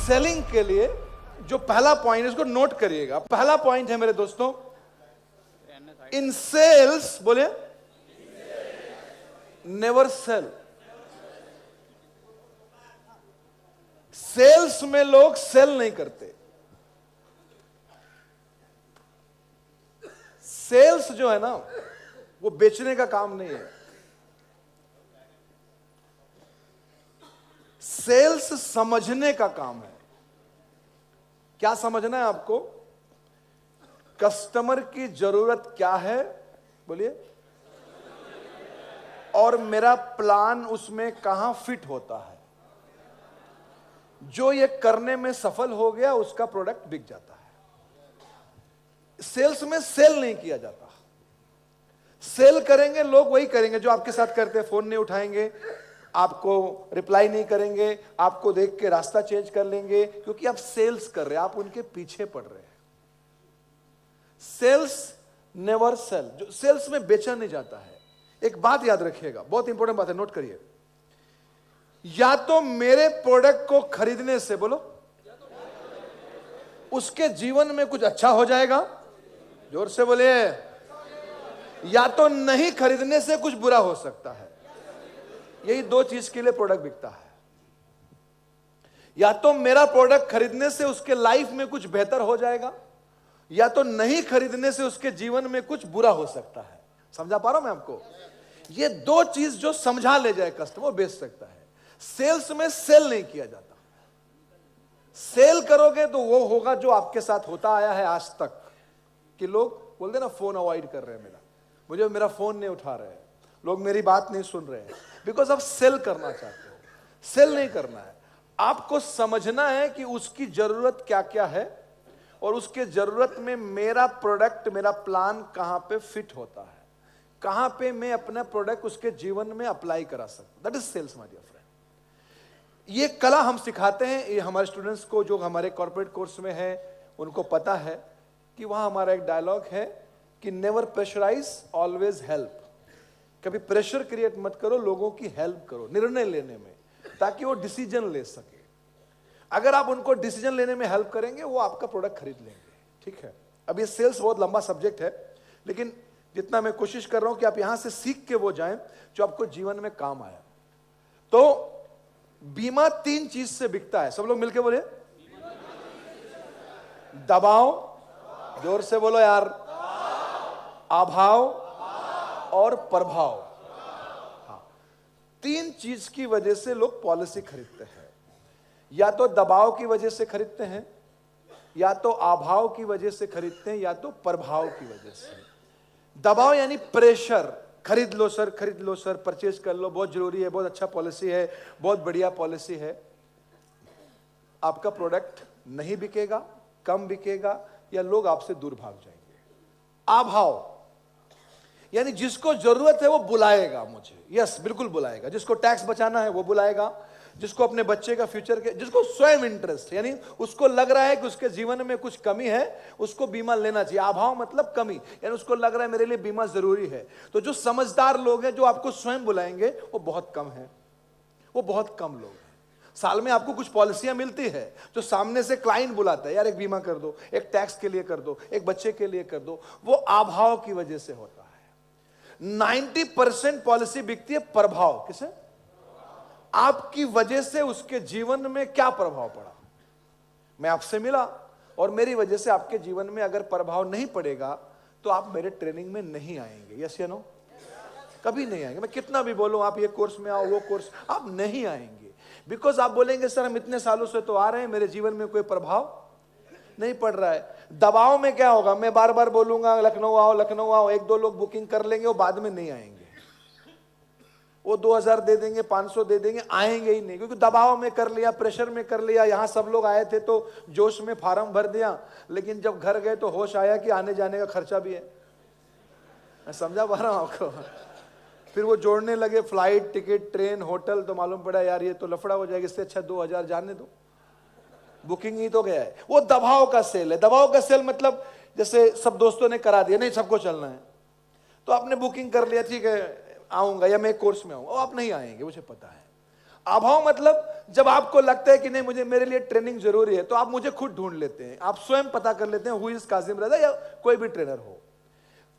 Selling के लिए जो पहला पॉइंट है इसको नोट करिएगा। पहला पॉइंट है मेरे दोस्तों, इन सेल्स, बोलिए, नेवर सेल। सेल्स में लोग सेल नहीं करते। सेल्स जो है ना वो बेचने का काम नहीं है। सेल्स समझने का काम है। क्या समझना है आपको? कस्टमर की जरूरत क्या है, बोलिए, और मेरा प्लान उसमें कहां फिट होता है। जो ये करने में सफल हो गया उसका प्रोडक्ट बिक जाता है। सेल्स में सेल नहीं किया जाता। सेल करेंगे लोग वही करेंगे जो आपके साथ करते हैं। फोन नहीं उठाएंगे, आपको रिप्लाई नहीं करेंगे, आपको देख के रास्ता चेंज कर लेंगे, क्योंकि आप सेल्स कर रहे हैं, आप उनके पीछे पड़ रहे हैं। Sales never sell. जो सेल्स में बेचा नहीं जाता है। एक बात याद रखिएगा, बहुत इंपॉर्टेंट बात है, नोट करिए। या तो मेरे प्रोडक्ट को खरीदने से, बोलो, उसके जीवन में कुछ अच्छा हो जाएगा, जोर से बोलिए, या तो नहीं खरीदने से कुछ बुरा हो सकता है। यही दो चीज के लिए प्रोडक्ट बिकता है। या तो मेरा प्रोडक्ट खरीदने से उसके लाइफ में कुछ बेहतर हो जाएगा, या तो नहीं खरीदने से उसके जीवन में कुछ बुरा हो सकता है। समझा पा रहा हूं मैं आपको? ये दो चीज जो समझा ले जाए कस्टमर, बेच सकता है। सेल्स में सेल नहीं किया जाता। सेल करोगे तो वो होगा जो आपके साथ होता आया है आज तक, कि लोग बोलते ना फोन अवॉइड कर रहे हैं, मेरा फोन नहीं उठा रहे हैं, लोग मेरी बात नहीं सुन रहे हैं, बिकॉज आप सेल करना चाहते हो। सेल नहीं करना है, आपको समझना है कि उसकी जरूरत क्या क्या है और उसके जरूरत में मेरा प्रोडक्ट, मेरा प्लान कहां पे फिट होता है, कहां पे मैं अपना प्रोडक्ट उसके जीवन में अप्लाई करा सकता। That is sales my dear friend. ये कला हम सिखाते हैं। ये हमारे स्टूडेंट्स को जो हमारे कॉर्पोरेट कोर्स में है उनको पता है कि वहां हमारा एक डायलॉग है कि नेवर प्रेशराइज, ऑलवेज हेल्प। कभी प्रेशर क्रिएट मत करो, लोगों की हेल्प करो निर्णय लेने में, ताकि वो डिसीजन ले सके। अगर आप उनको डिसीजन लेने में हेल्प करेंगे, वो आपका प्रोडक्ट खरीद लेंगे। ठीक है, अब ये सेल्स बहुत लंबा सब्जेक्ट है, लेकिन जितना मैं कोशिश कर रहा हूं कि आप यहां से सीख के वो जाएं जो आपको जीवन में काम आया। तो बीमा तीन चीज से बिकता है। सब लोग मिलके बोले, दबाव, जोर से बोलो यार, अभाव और प्रभाव। हाँ, तीन चीज की वजह से लोग पॉलिसी खरीदते हैं। या तो दबाव की वजह से खरीदते हैं, या तो अभाव की वजह से खरीदते हैं, या तो प्रभाव की वजह से। दबाव यानी प्रेशर, खरीद लो सर, खरीद लो सर, परचेज कर लो, बहुत जरूरी है, बहुत अच्छा पॉलिसी है, बहुत बढ़िया पॉलिसी है। आपका प्रोडक्ट नहीं बिकेगा, कम बिकेगा, या लोग आपसे दूर भाग जाएंगे। अभाव यानी जिसको जरूरत है वो बुलाएगा मुझे, यस बिल्कुल बुलाएगा। जिसको टैक्स बचाना है वो बुलाएगा, जिसको अपने बच्चे का फ्यूचर के, जिसको स्वयं इंटरेस्ट, यानी उसको लग रहा है कि उसके जीवन में कुछ कमी है, उसको बीमा लेना चाहिए। अभाव मतलब कमी, यानी उसको लग रहा है मेरे लिए बीमा जरूरी है। तो जो समझदार लोग हैं जो आपको स्वयं बुलाएंगे वो बहुत कम है, वो बहुत कम लोग हैं। साल में आपको कुछ पॉलिसियां मिलती है जो सामने से क्लाइंट बुलाता है, यार एक बीमा कर दो, एक टैक्स के लिए कर दो, एक बच्चे के लिए कर दो, वो अभाव की वजह से होता है। 90% पॉलिसी बिकती है प्रभाव। किसे? आपकी वजह से उसके जीवन में क्या प्रभाव पड़ा। मैं आपसे मिला और मेरी वजह से आपके जीवन में अगर प्रभाव नहीं पड़ेगा तो आप मेरे ट्रेनिंग में नहीं आएंगे। यस या नो? कभी नहीं आएंगे। मैं कितना भी बोलूं आप ये कोर्स में आओ, वो कोर्स, आप नहीं आएंगे। बिकॉज आप बोलेंगे सर हम इतने सालों से तो आ रहे हैं, मेरे जीवन में कोई प्रभाव नहीं पड़ रहा है। दबाव में क्या होगा, मैं बार बार बोलूंगा लखनऊ आओ, लखनऊ आओ, एक दो लोग बुकिंग कर लेंगे, वो बाद में नहीं आएंगे। वो 2000 दे देंगे, 500 दे देंगे, आएंगे ही नहीं, क्योंकि दबाव में कर लिया, प्रेशर में कर लिया। यहां सब लोग आए थे तो जोश में फार्म भर दिया, लेकिन जब घर गए तो होश आया कि आने जाने का खर्चा भी है। मैं समझा पा रहा हूं आपको? फिर वो जोड़ने लगे फ्लाइट टिकट, ट्रेन, होटल, तो मालूम पड़ा यार ये तो लफड़ा हो जाएगा, इससे अच्छा 2000 जाने दो, बुकिंग ही तो गया है। वो दबाव का सेल है। दबाव का सेल मतलब जैसे सब दोस्तों ने करा दिया, नहीं सबको चलना है, तो आपने बुकिंग कर लिया, ठीक है आऊंगा, या मैं कोर्स में आऊंगा, आप नहीं आएंगे, मुझे पता है। अभाव मतलब जब आपको लगता है कि नहीं मुझे मेरे लिए ट्रेनिंग जरूरी है, तो आप मुझे खुद ढूंढ लेते हैं, आप स्वयं पता कर लेते हैं हु इज कासिम रजा, या कोई भी ट्रेनर हो।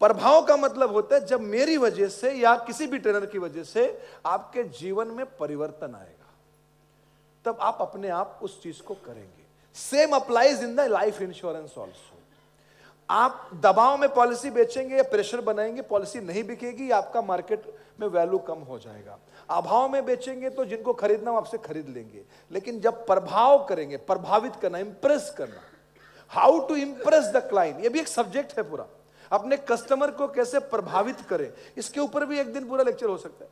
प्रभाव का मतलब होता है जब मेरी वजह से या किसी भी ट्रेनर की वजह से आपके जीवन में परिवर्तन आएगा, तब आप अपने आप उस चीज को करेंगे। Same applies in the life insurance also. आप दबाव में पॉलिसी बेचेंगे या प्रेशर बनाएंगे, पॉलिसी नहीं बिकेगी, आपका मार्केट में वैल्यू कम हो जाएगा। अभाव में बेचेंगे तो जिनको खरीदना हो आपसे खरीद लेंगे, लेकिन जब प्रभाव करेंगे, प्रभावित करना, इंप्रेस करना, how to impress the client, ये भी एक सब्जेक्ट है पूरा। अपने कस्टमर को कैसे प्रभावित करें, इसके ऊपर भी एक दिन पूरा लेक्चर हो सकता है।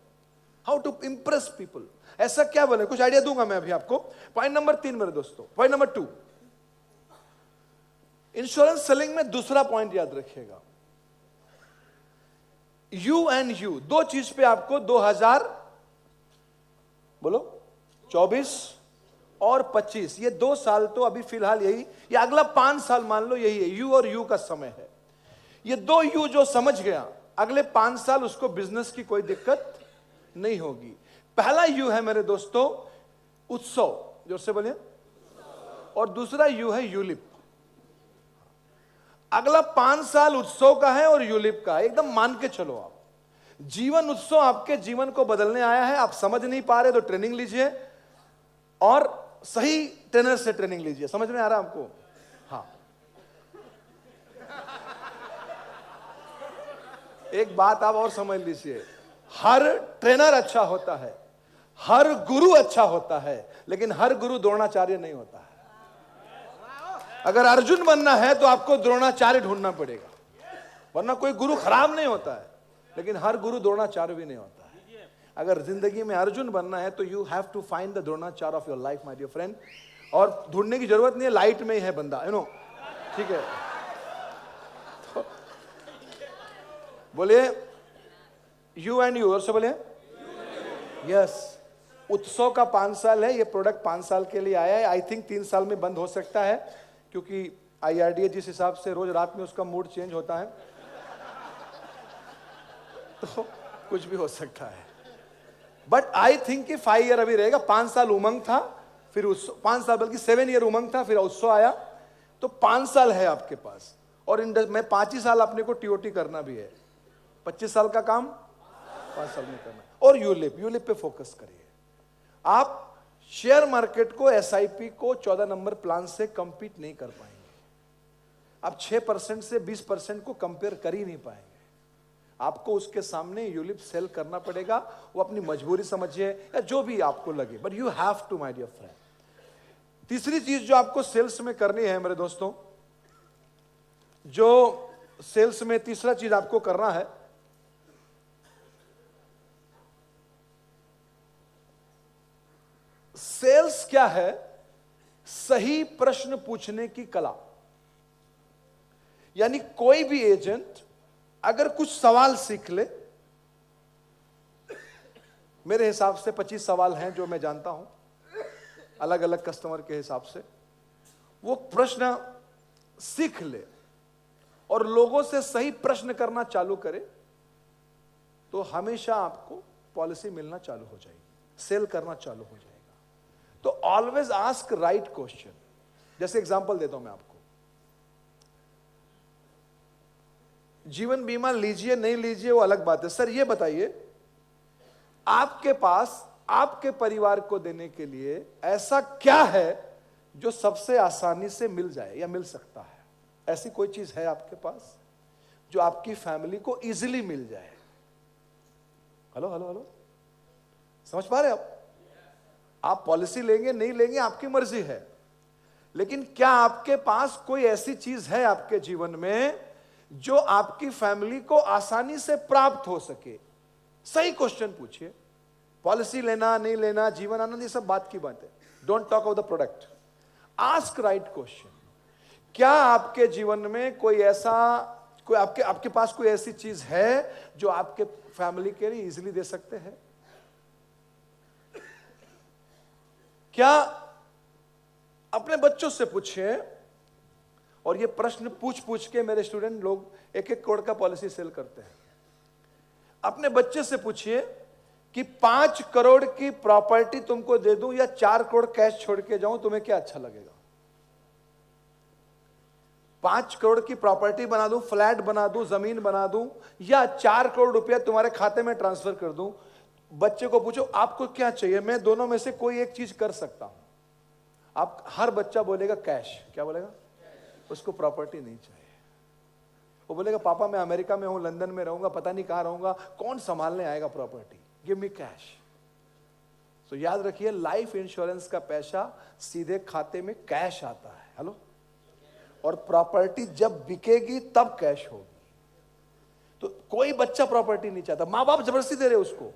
हाउ टू इंप्रेस पीपल, ऐसा क्या बने, कुछ आइडिया दूंगा मैं अभी आपको। पॉइंट नंबर 3 मेरे दोस्तों। पॉइंट नंबर 2, इंश्योरेंस सेलिंग में दूसरा पॉइंट याद रखिएगा, यू एंड यू। दो चीज पे आपको 2024 और 25, ये 2 साल तो अभी फिलहाल यही, या अगला 5 साल मान लो यही है, यू और यू का समय है। ये 2 यू जो समझ गया, अगले 5 साल उसको बिजनेस की कोई दिक्कत नहीं होगी। पहला यू है मेरे दोस्तों उत्सव, जोर से बोलिए, और दूसरा यू है यूलिप। अगला 5 साल उत्सव का है और यूलिप का है, एकदम मान के चलो आप। जीवन उत्सव आपके जीवन को बदलने आया है, आप समझ नहीं पा रहे तो ट्रेनिंग लीजिए, और सही ट्रेनर से ट्रेनिंग लीजिए। समझ में आ रहा है आपको? हाँ, एक बात आप और समझ लीजिए, हर ट्रेनर अच्छा होता है, हर गुरु अच्छा होता है, लेकिन हर गुरु द्रोणाचार्य नहीं होता है। अगर अर्जुन बनना है तो आपको द्रोणाचार्य ढूंढना पड़ेगा, वरना कोई गुरु खराब नहीं होता है, लेकिन हर गुरु द्रोणाचार्य भी नहीं होता है। अगर जिंदगी में अर्जुन बनना है तो you have to find the Dronacharya of your life my dear friend. और ढूंढने की जरूरत नहीं है, लाइट में ही है बंदा, यू नो, ठीक है। तो बोलिए यू एंड यू, और से बोलिए यस। उत्सव का 5 साल है, ये प्रोडक्ट 5 साल के लिए आया है। आई थिंक 3 साल में बंद हो सकता है, क्योंकि IRDA जिस हिसाब से रोज रात में उसका मूड चेंज होता है, तो कुछ भी हो सकता है। बट आई थिंक कि 5 ईयर अभी रहेगा। 5 साल उमंग था, फिर उत्सव, 5 साल बल्कि 7 ईयर उमंग था, फिर उत्सव आया, तो 5 साल है आपके पास। और में 5 ही साल अपने को TOT करना भी है, 25 साल का काम 5 साल में करना है। और यूलिप पे फोकस करिए। आप शेयर मार्केट को, SIP को 14 नंबर प्लान से कंपीट नहीं कर पाएंगे। आप 6% से 20% को कंपेयर कर ही नहीं पाएंगे। आपको उसके सामने यूलिप सेल करना पड़ेगा, वो अपनी मजबूरी समझिए या जो भी आपको लगे, but you have to my dear friend. तीसरी चीज जो आपको सेल्स में करनी है मेरे दोस्तों, जो सेल्स में तीसरा चीज आपको करना है, सेल्स क्या है? सही प्रश्न पूछने की कला। यानी कोई भी एजेंट अगर कुछ सवाल सीख ले, मेरे हिसाब से 25 सवाल हैं जो मैं जानता हूं, अलग अलग कस्टमर के हिसाब से, वो प्रश्न सीख ले और लोगों से सही प्रश्न करना चालू करे, तो हमेशा आपको पॉलिसी मिलना चालू हो जाएगी, सेल करना चालू हो जाएगा। तो ऑलवेज आस्क राइट क्वेश्चन। जैसे एग्जांपल देता हूं मैं आपको, जीवन बीमा लीजिए नहीं लीजिए वो अलग बात है। सर ये बताइए, आपके पास आपके परिवार को देने के लिए ऐसा क्या है जो सबसे आसानी से मिल जाए या मिल सकता है? ऐसी कोई चीज है आपके पास जो आपकी फैमिली को इजीली मिल जाए? हेलो हेलो हेलो, समझ पा रहे आप पॉलिसी लेंगे नहीं लेंगे आपकी मर्जी है, लेकिन क्या आपके पास कोई ऐसी चीज है आपके जीवन में जो आपकी फैमिली को आसानी से प्राप्त हो सके? सही क्वेश्चन पूछिए। पॉलिसी लेना नहीं लेना, जीवन आनंद, ये सब बात की बात है। Don't talk of the product, ask right question. क्या आपके जीवन में कोई ऐसा, कोई आपके पास कोई ऐसी चीज है जो आपके फैमिली के लिए इजीली दे सकते हैं? क्या अपने बच्चों से पूछिए, और ये प्रश्न पूछ पूछ के मेरे स्टूडेंट लोग 1-1 करोड़ का पॉलिसी सेल करते हैं। अपने बच्चे से पूछिए कि 5 करोड़ की प्रॉपर्टी तुमको दे दूं या 4 करोड़ कैश छोड़ के जाऊं, तुम्हें क्या अच्छा लगेगा? 5 करोड़ की प्रॉपर्टी बना दूं, फ्लैट बना दूं, जमीन बना दूं, या 4 करोड़ रुपया तुम्हारे खाते में ट्रांसफर कर दूं? बच्चे को पूछो आपको क्या चाहिए, मैं दोनों में से कोई एक चीज कर सकता हूं। आप हर बच्चा बोलेगा कैश। क्या बोलेगा? उसको प्रॉपर्टी नहीं चाहिए। वो बोलेगा पापा मैं अमेरिका में हूं, लंदन में रहूंगा, पता नहीं कहां रहूंगा, कौन संभालने आएगा प्रॉपर्टी, गिव मी कैश। तो याद रखिए, लाइफ इंश्योरेंस का पैसा सीधे खाते में कैश आता है। हेलो। और प्रॉपर्टी जब बिकेगी तब कैश होगी। तो कोई बच्चा प्रॉपर्टी नहीं चाहता, मां बाप जबरदस्ती दे रहे उसको,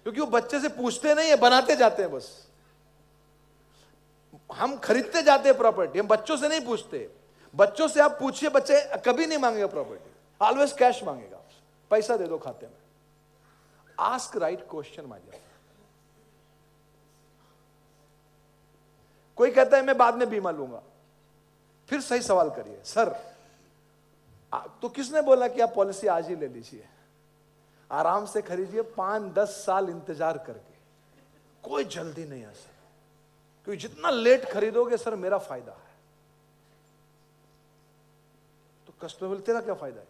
क्योंकि वो बच्चे से पूछते नहीं है, बनाते जाते हैं बस। हम खरीदते जाते हैं प्रॉपर्टी, हम बच्चों से नहीं पूछते। बच्चों से आप पूछिए, बच्चे कभी नहीं मांगेगा प्रॉपर्टी, ऑलवेज कैश मांगेगा। पैसा दे दो खाते में। Ask right question my dear. कोई कहता है मैं बाद में बीमा लूंगा, फिर सही सवाल करिए, सर तो किसने बोला कि आप पॉलिसी आज ही ले लीजिए? आराम से खरीदिए, 5-10 साल इंतजार करके। कोई जल्दी नहीं है सर, क्योंकि जितना लेट खरीदोगे सर मेरा फायदा है। तो कस्टमर बोले तेरा क्या फायदा है?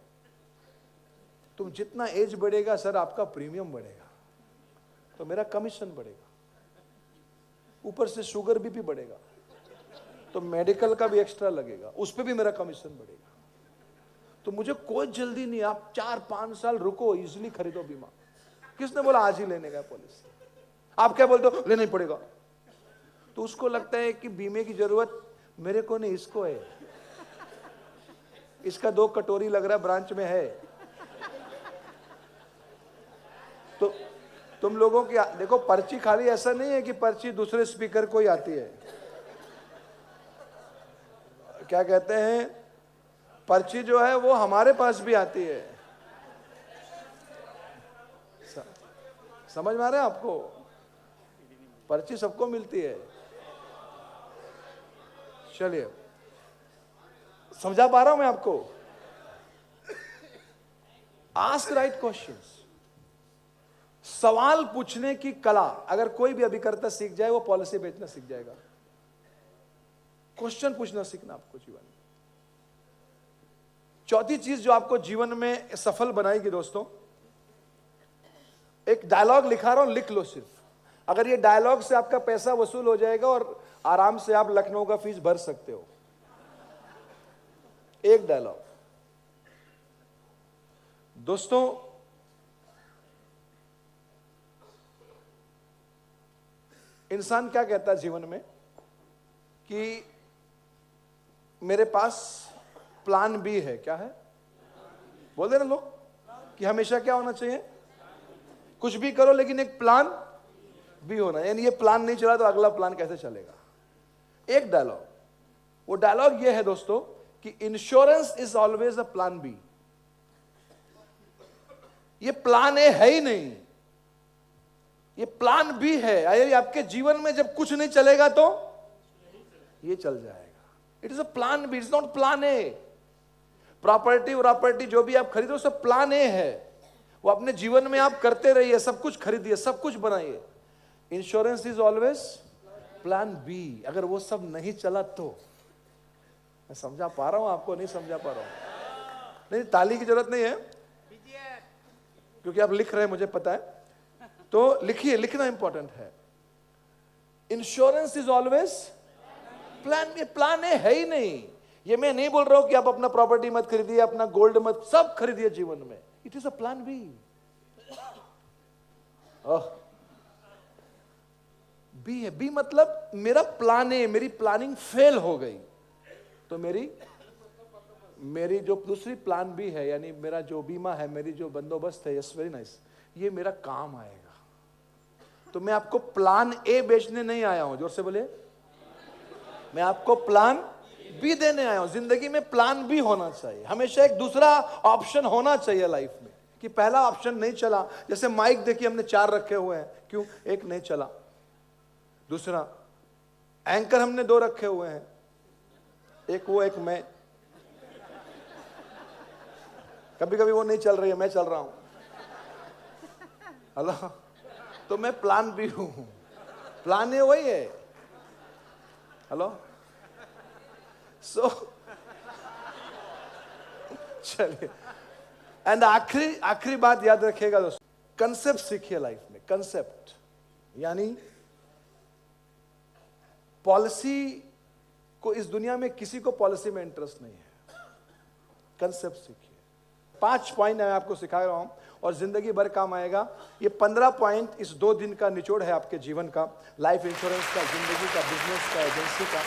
तुम जितना एज बढ़ेगा सर आपका प्रीमियम बढ़ेगा, तो मेरा कमीशन बढ़ेगा, ऊपर से शुगर बीपी बढ़ेगा, तो मेडिकल का भी एक्स्ट्रा लगेगा, उस पर भी मेरा कमीशन बढ़ेगा। तो मुझे कोई जल्दी नहीं, आप 4-5 साल रुको, इजीली खरीदो बीमा। किसने बोला आज ही लेने का पॉलिसी? आप क्या बोलते हो? लेना ही पड़ेगा। तो उसको लगता है कि बीमे की जरूरत मेरे को नहीं, इसको है। इसका 2 कटोरी लग रहा है ब्रांच में है। तो तुम लोगों की देखो, पर्ची खाली ऐसा नहीं है कि पर्ची दूसरे स्पीकर को ही आती है। क्या कहते हैं, पर्ची जो है वो हमारे पास भी आती है। समझ में आ रहा है आपको? पर्ची सबको मिलती है। चलिए, समझा पा रहा हूं मैं आपको? Ask right questions. सवाल पूछने की कला अगर कोई भी अभिकर्ता सीख जाए, वो पॉलिसी बेचना सीख जाएगा। क्वेश्चन पूछना सीखना आपको जीवन में। चौथी चीज जो आपको जीवन में सफल बनाएगी दोस्तों, एक डायलॉग लिखा रहा हूं, लिख लो सिर्फ। अगर ये डायलॉग से आपका पैसा वसूल हो जाएगा और आराम से आप लखनऊ का फीस भर सकते हो। एक डायलॉग दोस्तों, इंसान क्या कहता है जीवन में कि मेरे पास प्लान बी है। क्या है? बोल दे ना लोग कि हमेशा क्या होना चाहिए? कुछ भी करो लेकिन एक प्लान बी होना, यानी ये प्लान नहीं चला तो अगला प्लान कैसे चलेगा? एक डायलॉग, वो डायलॉग ये है दोस्तों कि insurance is always a plan B. ये प्लान ए है ही नहीं, ये प्लान बी है। यानी आपके जीवन में जब कुछ नहीं चलेगा तो ये चल जाएगा। It is a plan B, it's not plan A. Property जो भी आप खरीदो सब प्लान ए है। वो अपने जीवन में आप करते रहिए, सब कुछ खरीदिए, सब कुछ बनाइए। Insurance is always plan B. अगर वो सब नहीं चला तो, मैं समझा पा रहा हूं आपको? नहीं समझा पा रहा हूं? नहीं, ताली की जरूरत नहीं है क्योंकि आप लिख रहे हैं, मुझे पता है। तो लिखिए, लिखना इंपॉर्टेंट है। Insurance is always plan B. Plan A है ही नहीं। ये मैं नहीं बोल रहा हूं कि आप अपना प्रॉपर्टी मत खरीदिए, अपना गोल्ड मत, सब खरीदिए जीवन में। It is a plan B. B है, बी मतलब मेरा प्लान ए, मेरी प्लानिंग फेल हो गई तो मेरी जो दूसरी प्लान बी है, यानी मेरा जो बीमा है, मेरी जो बंदोबस्त है, यस वेरी नाइस, ये मेरा काम आएगा। तो मैं आपको प्लान ए बेचने नहीं आया हूं, जोर से बोले, मैं आपको प्लान बी देने आया हूं। जिंदगी में प्लान बी होना चाहिए, हमेशा एक दूसरा ऑप्शन होना चाहिए लाइफ में, कि पहला ऑप्शन नहीं चला। जैसे माइक देखिए, हमने 4 रखे हुए हैं, क्यों? एक नहीं चला। दूसरा, एंकर हमने 2 रखे हुए हैं, एक वो एक मैं। कभी कभी वो नहीं चल रही है, मैं चल रहा हूं। हेलो, तो मैं प्लान बी हूं, प्लान ए वही है। हेलो, सो चलिए, एंड आखिरी बात याद रखिएगा दोस्तों, कंसेप्ट सीखिए लाइफ में। कंसेप्ट यानी पॉलिसी को, इस दुनिया में किसी को पॉलिसी में इंटरेस्ट नहीं है। कंसेप्ट सीखिए। 5 पॉइंट मैं आपको सिखा रहा हूं और जिंदगी भर काम आएगा। ये 15 पॉइंट इस 2 दिन का निचोड़ है आपके जीवन का, लाइफ इंश्योरेंस का, जिंदगी का, बिजनेस का, एजेंसी का।